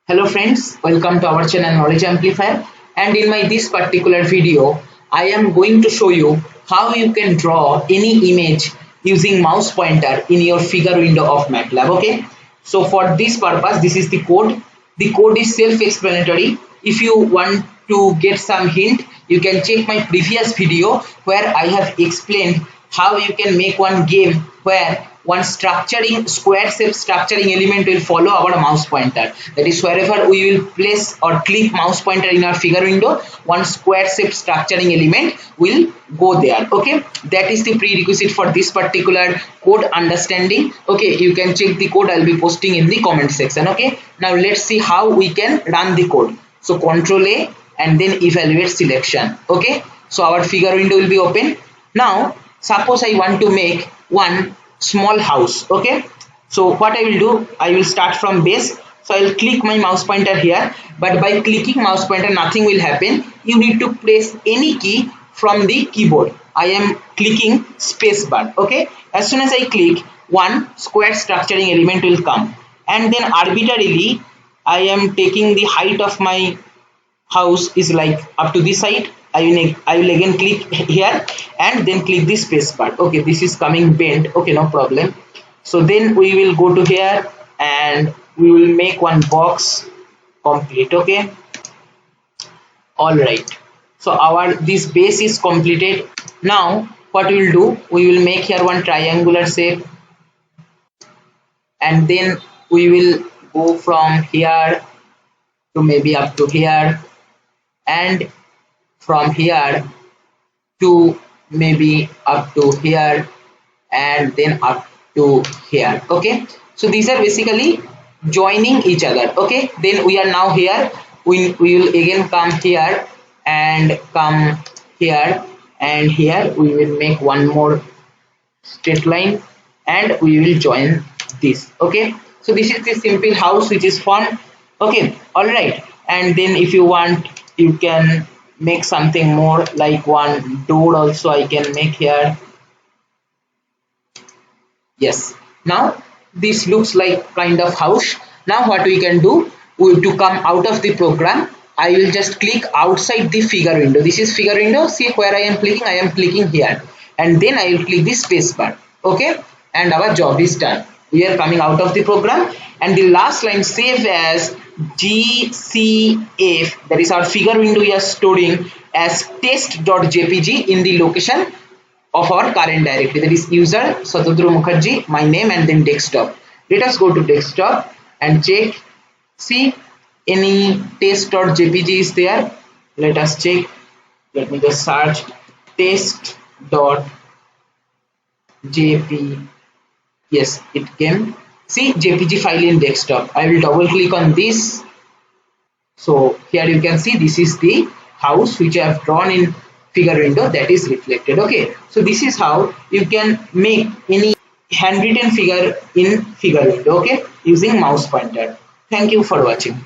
Hello friends, welcome to our channel Knowledge Amplifier, and in my this particular video I am going to show you how you can draw any image using mouse pointer in your figure window of MATLAB. Okay, so for this purpose this is the code. The code is self-explanatory. If you want to get some hint, you can check my previous video where I have explained how you can make one game where one square shape structuring element will follow our mouse pointer. That is, wherever we will place or click mouse pointer in our figure window, one square shape structuring element will go there. Okay, that is the prerequisite for this particular code understanding. Okay, you can check the code. I'll be posting in the comment section. Okay, now let's see how we can run the code. So Control A and then evaluate selection. Okay, so our figure window will be open. Now suppose I want to make one small house. Okay, so what I will do, I will start from base. So I will click my mouse pointer here, but by clicking mouse pointer nothing will happen. You need to press any key from the keyboard. I am clicking space bar. Okay, as soon as I click, one square structuring element will come, and then arbitrarily I am taking the height of my house is like up to this side. I will again click here and then click the space bar. Okay, this is coming bent. Okay, no problem. So then we will go to here and we will make one box complete. Okay, all right, so our this base is completed. Now what we will do, we will make here one triangular shape, and then we will go from here to maybe up to here, and from here to maybe up to here, and then up to here. Okay, so these are basically joining each other. Okay, then we are now here. We will again come here and come here, and here we will make one more straight line and we will join this. Okay, so this is the simple house which is formed. Okay, all right, and then if you want, you can make something more, like one door also I can make here. Yes, now this looks like kind of house. Now what we can do, to come out of the program, I will just click outside the figure window. This is figure window. See where I am clicking here, and then I will click the space bar. Okay, and our job is done. We are coming out of the program, and the last line, save as GCF, that is our figure window, we are storing as test.jpg in the location of our current directory, that is user Satadru Mukherjee, my name, and then desktop. Let us go to desktop and check. See, any test.jpg is there. Let us check. Let me just search test.jpg. Yes, it came. See, jpg file in desktop. I will double click on this. So here you can see this is the house which I have drawn in figure window, that is reflected. Okay, so this is how you can make any handwritten figure in figure window. Okay, using mouse pointer. Thank you for watching.